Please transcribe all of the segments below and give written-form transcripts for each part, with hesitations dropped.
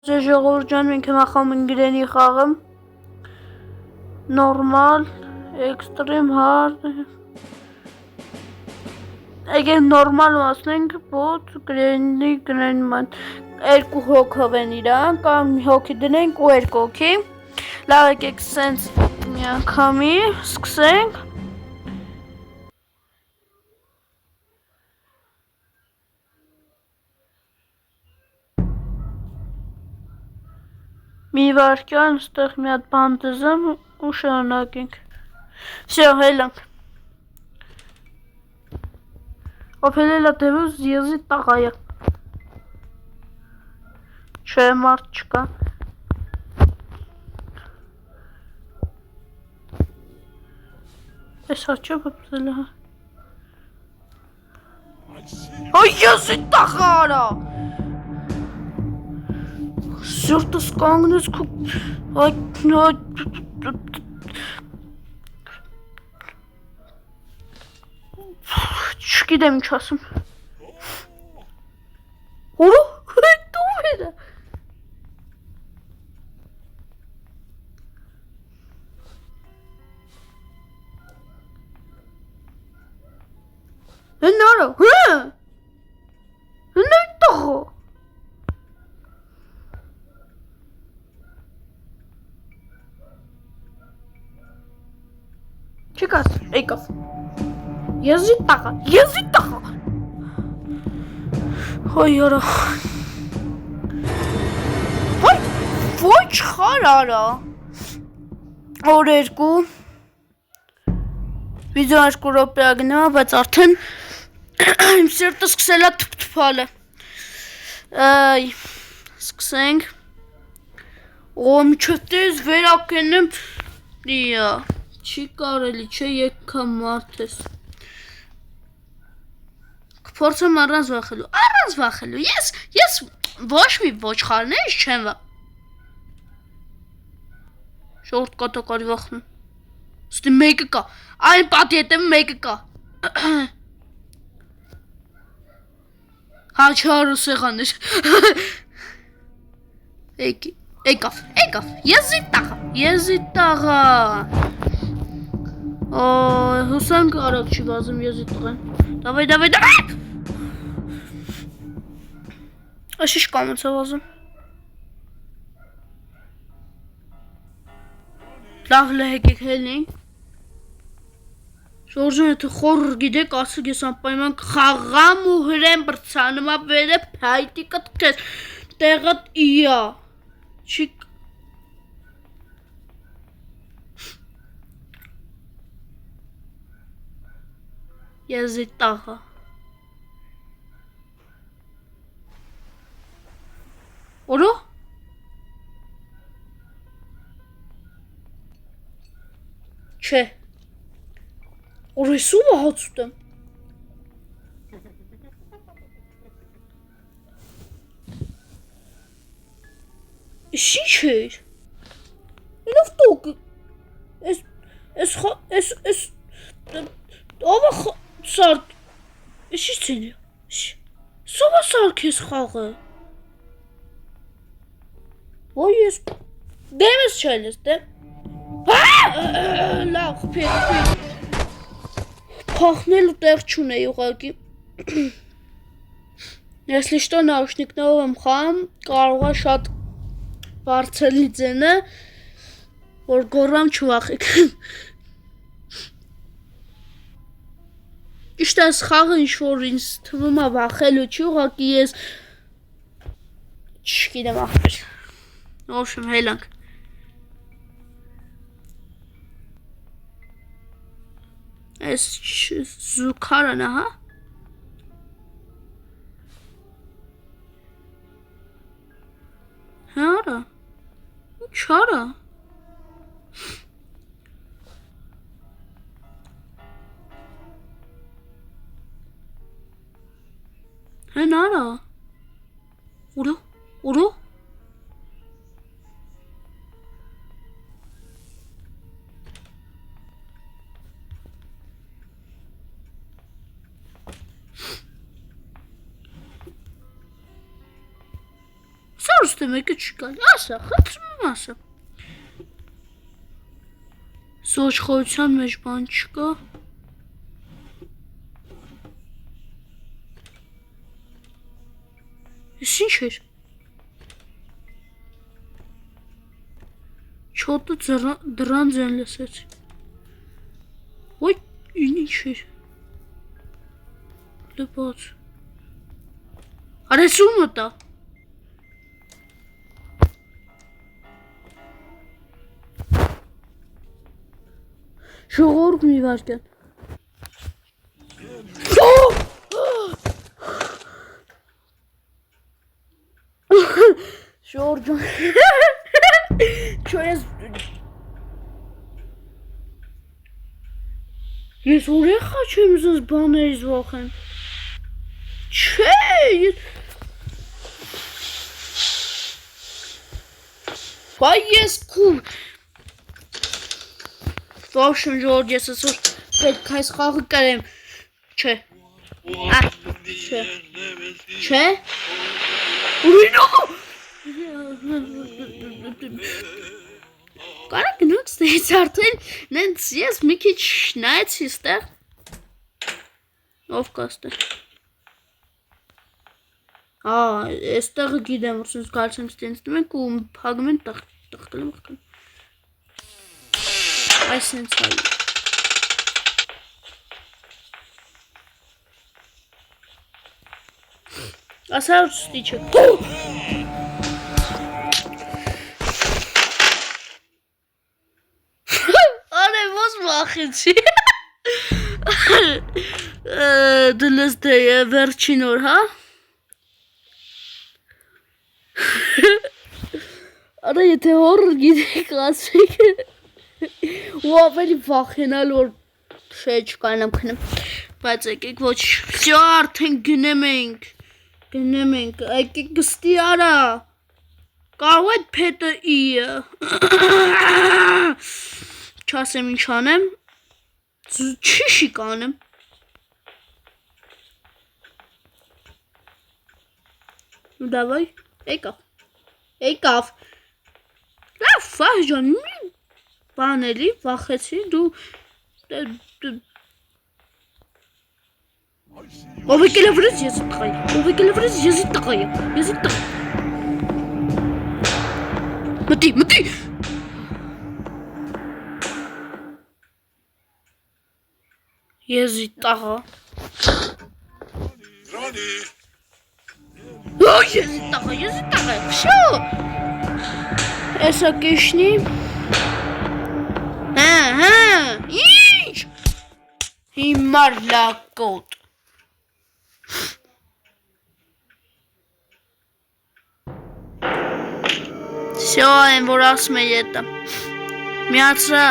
Ժողովուրդ ջան, մենք հիմա խաղում ենք գրենի խաղը, նորմալ, էքստրիմ, հարդ, եկեք նորմալ ասենք, բոտ, գրենման, 2 հոգով են իրան, կամ հոգի դնենք ու 2 հոգի, լավ եկեք սենց միանգամի, սկսենք, մի վարկյան, ստեղ մի հատ բան դզեմ ու շարունակենք, վсё, հելանք, օփելելա դևուս եզի տաղայա, չէ մարդ չկա, ես հաչը բպզելա, այ եզի տաղարա, Սյուրտս կանգնես քո չգիտեմ ինչ ասում Որո՞, դու վերը Հնարը, հնար տղո Չկաս, եկավ, եզի տաղա, հոյ արա, հոյ, ոչ խար արա, որ 2, վիդեո 2 րոպե ագնա, բայց արդեն իմ սիրտը սկսել է թփթփալը, սկսենք, միջև տես վերակենեմ, Չի կարելի, չէ եկքա մարդ ես, կփորձեմ առանց վախելու, ես ոչ մի ոչխարներից չեմ վա, շորտ կատակարի վախնում, ստի մեկը կա, այն պատի հետև մեկը կա, հաչարը սեղաներ, եկավ, եզի տաղա, հուսանք արագ չի վազում եզի տղեն, դավայ, Աշիշ կամոց է վազում, լավ լեհեկեք հելնենք, Ժորժան եթե խոր գիտեք ասық ես անպայման խաղամ ու հրեմ բրցանում ա վերը պայտի կտկես, տեղըտ իա, չի Եզի տաղա Որո? Չէ Որես ում հաց ուտեմ Ես ինչ էր Ինով տոկ Ես Ովա սարկ Ես ինչ ցենի Սովա սարկ ես խաղը Ոյ ես Դեմ ես չել ես դեմ Լավ պեկ Փախնելու տեղ չունեի ուղղակի Если что наушникներով եմ խաղում կարող է շատ բարձրի ձենը որ գոռամ չվախեք Իշտ այս խաղը ինչ-որ ինձ թվում է վախելու չի ուղղակի ես չգիտեմ ախպեր В общем, հելանք Այս զուքարն ահա Հարա Ինչ արա Հեն արա Ուրո Պրոստը մեկը չկա, ասա, խծում ասա։ Սոչխորության մեջ բան չկա։ Ես ինչ էր։ Չոտը դրան ձեն լսեց։ Ոյ, ինչ էր։ Լպած։ Արեսում մտա։ Ժողովուրդ մի վարկյան։ Ժորժ։ Չո ես ես ուրախ չեմ զս բաներից վախեն։ Չէ, վայ ես քու Վաշն ժորժ ես ասոր պետք այս խաղը կրեմ։ Չէ։ Չէ։ Չէ։ Ուրինո։ Կարա գնանք ստեից արդեն նենց ես մի քիչ նայեցի ստեղ։ Ով կա ստեղ։ Էստեղը գիտեմ, որ սենց գալիս եմ ստենց դմենք ու փագում են տղկել եմ։ Այս սենց հայի։ Ասա որ ստիչը։ Արևոս վախեցի։ Դլս դե վերջին օր, հա։ Արա եթե հորր գիտեք ասեք։ Ու ավելի վախենալ որ չէ չկանամ քնեմ, բայց եկեք ոչ, всё արդեն գնեմ ենք, եկեք գստի արա, կարող այդ փետը իը, չասեմ ինչ անեմ, չիշի կանեմ, դավայ, եկավ, լավ վախ ջան, մի բանելի, վախեցի, դու ով եկել է վրս եզի տղայը, մտի, եզի տղա, եզի տղա, շո, էսա կեշնի, ինչ, հիմար լակոտ, всё են որ ասում է ետը, միացրա,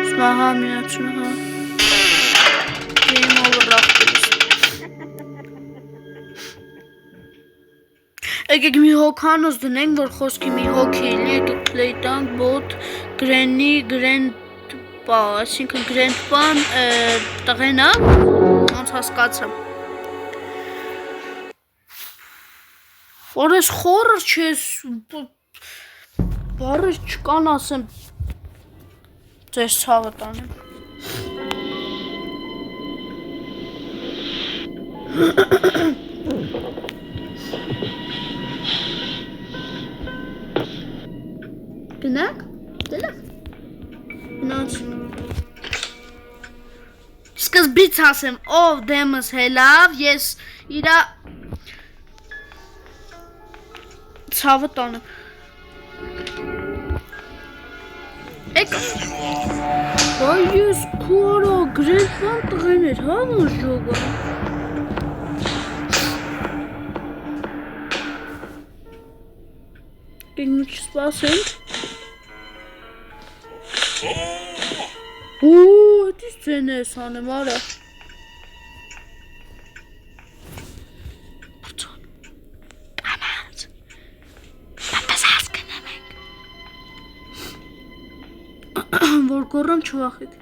սմահա միացրա, հա, game over ռախտելիս, եկեք մի հոգանոց դնենք, որ խոսքի մի հոգի էլի, եկեք play տանք, bot, grandpa, այսինքն grandpa-ն տղեն է, ոնց հասկացա, որ ես խորր չես, բարես չկան ասեմ, ձեզ ցավը տանեմ, Գնանք, դելավ, գնանց, սկզբից ասեմ, ով դեմս հելավ, ես իրա ցավը տանեմ, եկա, վայ ես քորա, գրեդվան տղեն էր, հա մոժոգա, կենք մի չսպասենք, Դիս ձեն ես անեմ, արա Բրծոն, անանց, պապս հասկնեմ ենք Որ կորրամ չվախեք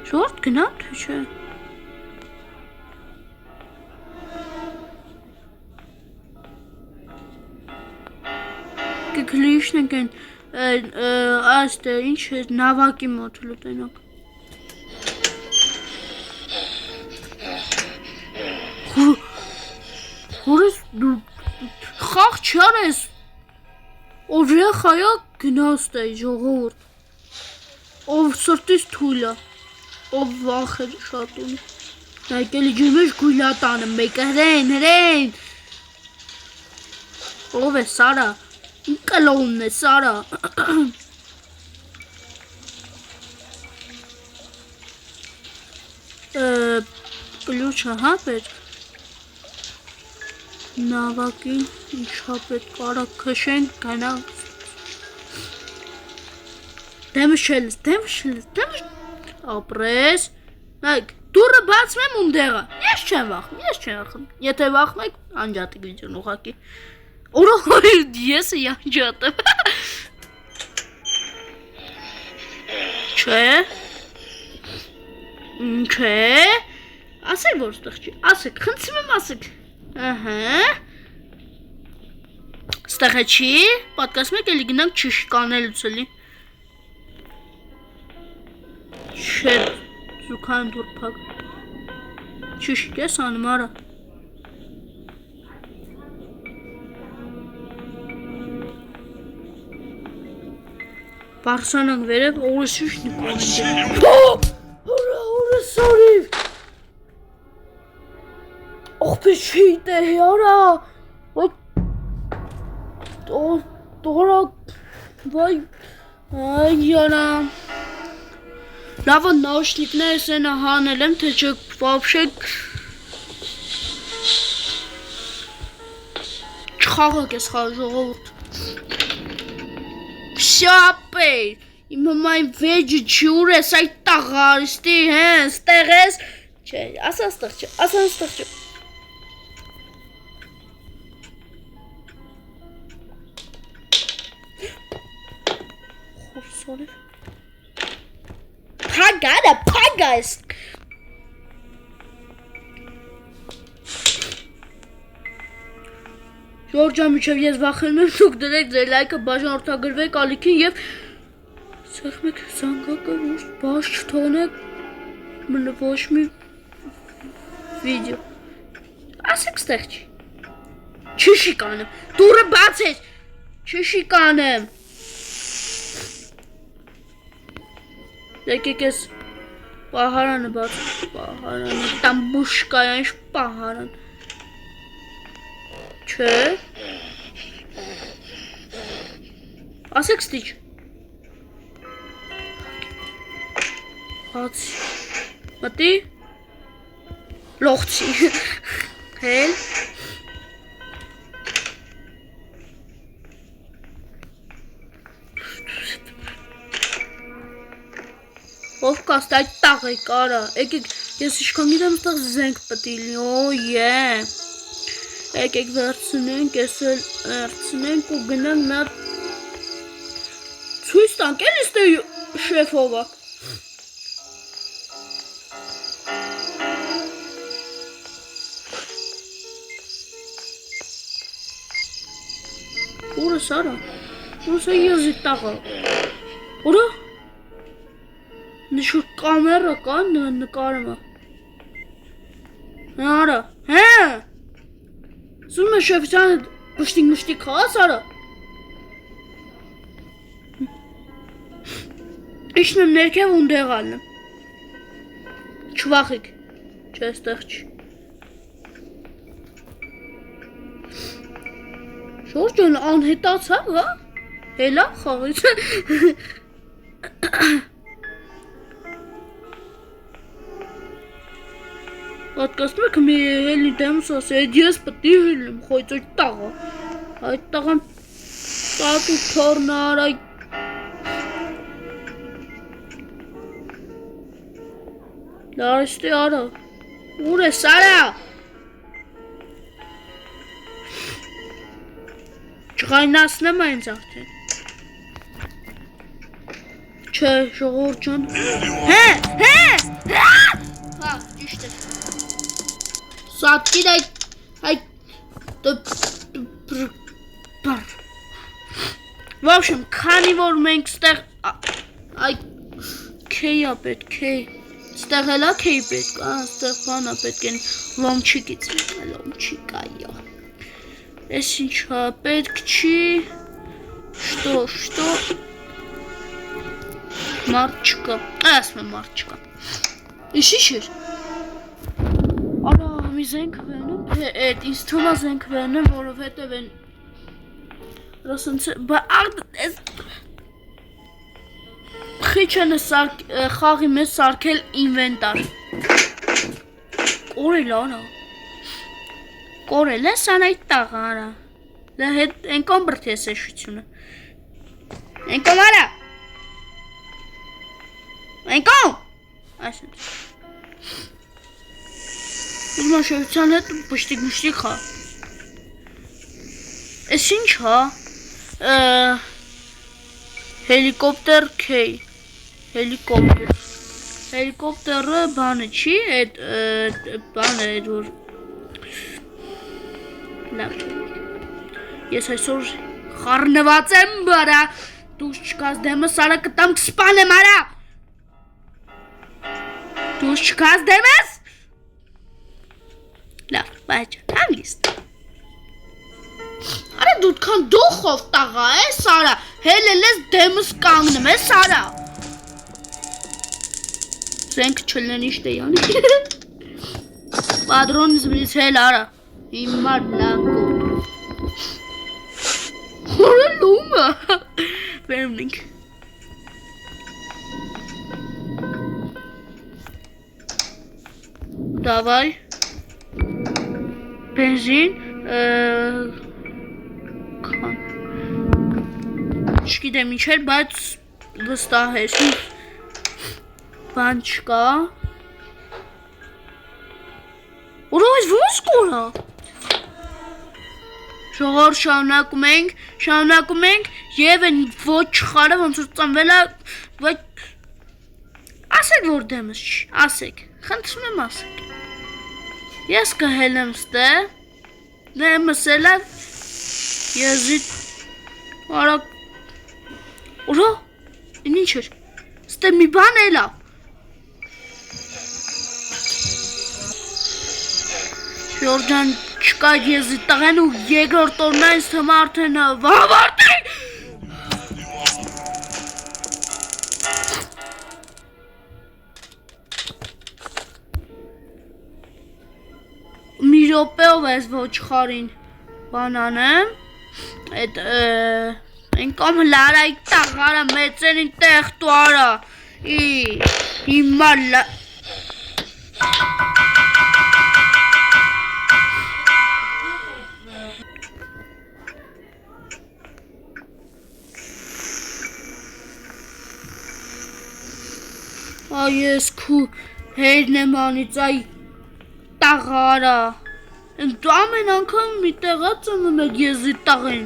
Ժողովուրդ գնամ թե չէ։ Կլիշնենք են այստեղ ինչ է նավակի մոտ լուտենակ։ Հորես դու խաղ չարես։ Օրեխայա գնաստ է ժողովուրդ։ Ով սրտից թույլ է։ Ով վախ է շատ ունի։ Նայկելի ջիմեջ գույլատանը մեկը հրեն։ Ով է Սարա։ Կլոնն է Սարա։ Կլուչը հա պետք։ Նավակին ինչա պետք արա քշենք գնանք։ Դեմշելս ապրես։ Նայք դուրը բացվեմ ունդեղը։ Ես չեմ վախում։ Եթե վախում եք անջատի վիդեոն ուղղակի։ Օրը ես յանջատեմ։ Չէ։ Ասեք որ ստեղ չի։ Ասեք, խնդրում եմ ասեք։ Ահա։ Ստեղ չի, պատկասում եք էլի գնանք չշկանելուց էլի։ Չէ, զուքան դուր փակ։ Չիշիկ ես անում արա։ Բարսանանք վերև օրս շուշն է Հորա սորիվ Ողբե չիտ է հյարա Տորա Վայ Այարա Լավը նաշնիկներս ենը հանել եմ թե չեք վապշեք Չխաղակ ես խաղ ժողովուրդ Շապեր, իմ հմայն վեջը չուր ես այդ տաղարիստի հեն, ստեղ ես, չէ, ասան ստեղ չէ, Խորսորև, պագա ես, Ժորջա միջև ես վախենում եմ դուք դրեք ձեր լայքը բաժանորդագրվեք ալիքին և սեղմեք զանգակը որ բաց չթողնեք ոչ մի վիդեո ասեք ստեղ չի Չիշի կանեմ դուրը բաց էր Չիշի կանեմ Եկեք ես պահարանը բաց պահարանը տամ բուշկայա ինչ պահարան Չէ Ասեք ստիչ Հացի Մտի Լողցի Հել Ով կաստ այդ տաղ եք արա Եկեք ես իշքան գիտեմ ստեղ զենք պտիլի Օ Եկեք վերցնենք, ես էլ վերցնենք ու գնանք մի հատ ցույց տանք էլի ստե շեֆովա Ուրը Սարա, ուրը եզի տաղա Ուրը նշուր կամերա կա նկարմա Արա, հե Սում է շեֆությանը պշտիկ խաղաց արա Իշն եմ ներքև ունդեղ ալնեմ Չվախիք Չէ ստեղ չի Շորջան անհետացավ հա Հելա խաղից Պատկասնում եք մի էլի դեմս ասի, այդ ես պտի հիլում, խոյց այդ տաղա, այդ տաղան տատու թորնար, այդ լարիստի արա, ուր է Սարա, չղայնասնեմ այնց արդեն, չէ ժողոր ճան, հե, Հա, ճիշտ է։ Սատկին այդ В общем, քանի որ մենք ստեղ այդ K-ա պետք է ստեղ էլա K պետք, ստեղ բանա պետք է լոմչիկից լոմչիկայո։ Էս ինչա պետք չի։ Что? Մարդ չկա։ Ասում եմ մարդ չկա։ Իշի չէր։ Արա, մի զենք վենեմ, այդ ինձ թվում է զենք վենեմ, որովհետև են Խիչենը խաղի մեզ սարքել ինվենտար Կորել արա Կորել ես անայտ տաղ արա Դա հետ ենքոն բրդ ես էշությունը Ենքոն արա Ենքոն Այսինչ Ուզմաշևության հետ պշտիկ հա Ես ինչ հա Հելիկոպտեր K Հելիկոպտերը բանը չի, այդ բանը էր որ լավ Ես այսօր խառնված եմ բարա Դուս չկաս դեմս արա կտամ կսպանեմ արա Դուս չկաս դեմս Լավ, բայց հանգիստ Արա դուտքան դուխով տաղա է Սարա Հելել ես դեմս կանգնում է Սարա Զենք չլնեն իշտ է յանի Պատրոն զմրից հել արա Հիմար լանգո Հորը լումը Վերմնինք Դավայ Բենզին Չգիտեմ ինչ էր, բայց վստահ էր Բան չկա Ուրա այս ոնց կորա Ժողոր շարունակում ենք Եվ են ոչ չխարը ոնց որ ծնվել է Ասեք որ դեմս չի, ասեք Խնդրում եմ ասեք Ես կհելեմ ստե Դեմս էլ է Եզիտ Արա Ուրա, ինչ էր, ստե մի բան էլա Ժորջան չկա եզի տղեն ու երկրորդ օրն այս թմա արդեն վավարդի Մի ռոպեով ես ոչ խարին բանանեմ Այդ Ենքոմ հլարայք տաղարա մեծերին տեղ տուարա Հիմա լա Այս քու հերն եմ անից այ տաղարա Դու ամեն անգամ մի տեղա ծնում եք եզի տաղեն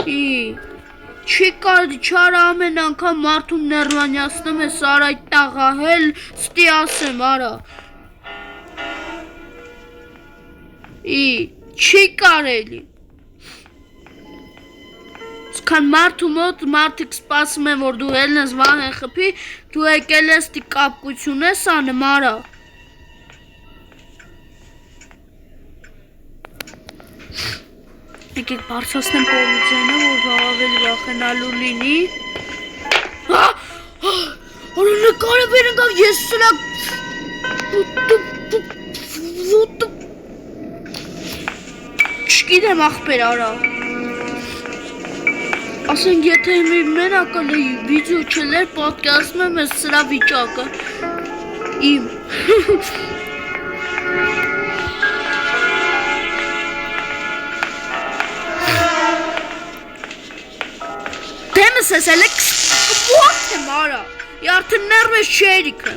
Չի կարդի չարա ամեն անգամ մարդում ներվանյասնում է սար այդ տաղահել ստի ասեմ արա Չի կարելի Սկան մարդու մոտ մարդիկ սպասում են որ դու հելն ես վան է խպի Դու եկել ես տի կապկություն ես անեմ արա Եկեք բարձրացնեմ պոլիցիայնը, որ ավելի վախենալու լինի Արա նկարը վեր ընկավ, ես սրա Չգիտեմ աղբեր արա Ասենք եթե մի մենակալը վիդեո չլեր, պատկասում եմ ես սրա վիճակը Իմ Դեմս ես էլ եք Ո՞րդ եմ արա Արդեն ներվես չերիքը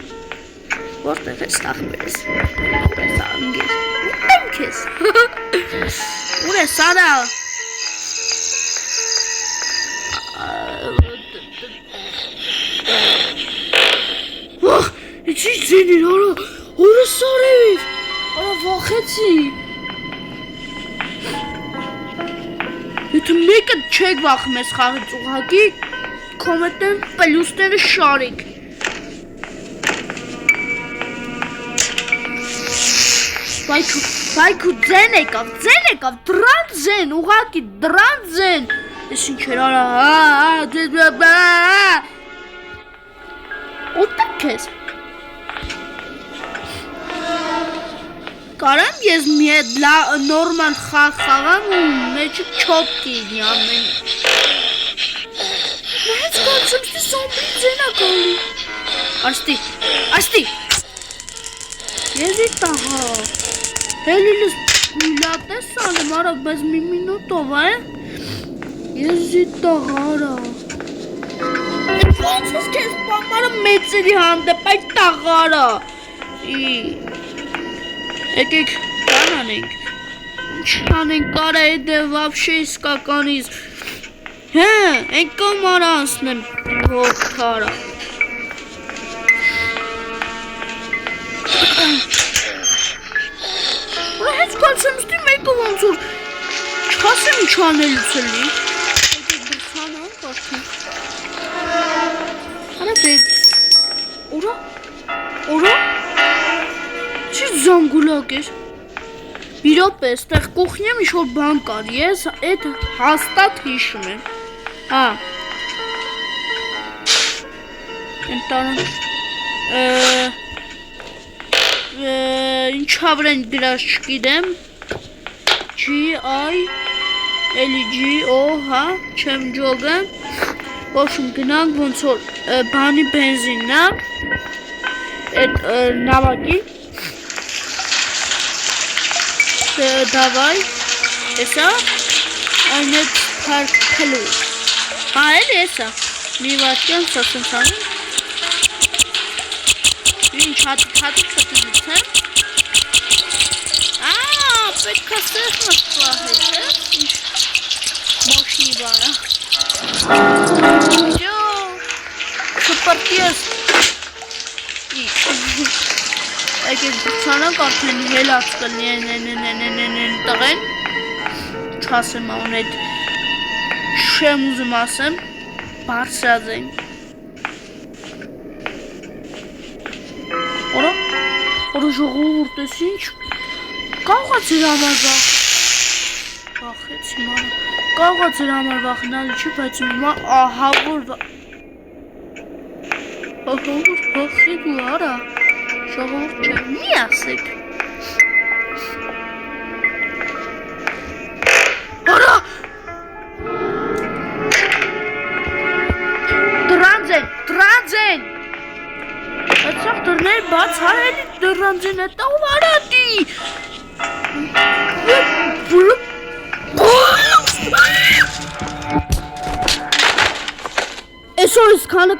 Որտեղ ես աղբեր ես Ուր ես անգեր Ուր եմ քեզ Ուր ես արա Ինչի ձենին, արա, օրս արև, արա վախեցի։ Եթե մեկը չեք վախում ես խաղից ուղղակի, կոմետեն պլյուսները շարիկ։ Բայքու ձեն եկավ, դրան ձեն, ուղղակի դրան ձեն։ Ես ինչ էր արա, ուտեք ես։ Կարեմ ես մի հետ նորմալ խաղամ ու մեջը չոպ կինի ամեն։ Մեծ կարծեմ ստի սոմբրի ձենա կալի։ Աստի։ Եզի տաղա։ Հելիլս լատես անեմ արա, բայց մի մինուտով է։ Եզի տաղա արա։ Ոնց ես կեզ պամարը մեծերի հանդեպ այդ տաղարա։ Եկեք բան անենք, ինչ անենք կարա էդե վավշե իսկականից, ենքամ արա անցնեմ ողքարա։ Ուրա հեչ կալցեմ ստի մեկը ոնց որ չասեմ ինչ անելուց էլի։ Եկեք բրցան անք արդեն։ Արա բեկ, ուրա? Չի զանգուլակ էր։ Մի րոպե, ստեղ կուխնյեմ ինչ-որ բան կար, ես էդ հաստատ հիշում եմ։ Ընտանք, ինչ հավրեն գրած չգիտեմ, չեմ ջոգեմ, ոչմ գնանք ոնց որ բանի բենզինն է, էդ նավակի, Давай, էսա, այն էդ պարկելու, էլ էսա, մի վարկյան սասն սանում, ինչ հատիկ լիցեմ, պետք է սեղմը պահես, ինչ մոշնի բարա, շպրտի ես, Եկեք բրցանանք արդեն հելած կլին տղեն, չասեմ ան էդ շեմ ուզում ասեմ, բարսած են։ Որը ժողովուրդ ես ինչ, կաղա ծեր համար վախեցի մանա, կաղա ծեր համար վախնալի չի, բայց հիմա ահավոր վախեք ու արա, ժողովուրդ չէ, մի ասեք։ Արա! Դրանց են! Այդսաղ դրներ բաց հարելի դրանց են էտա ու արատի! Այսօր ես քանը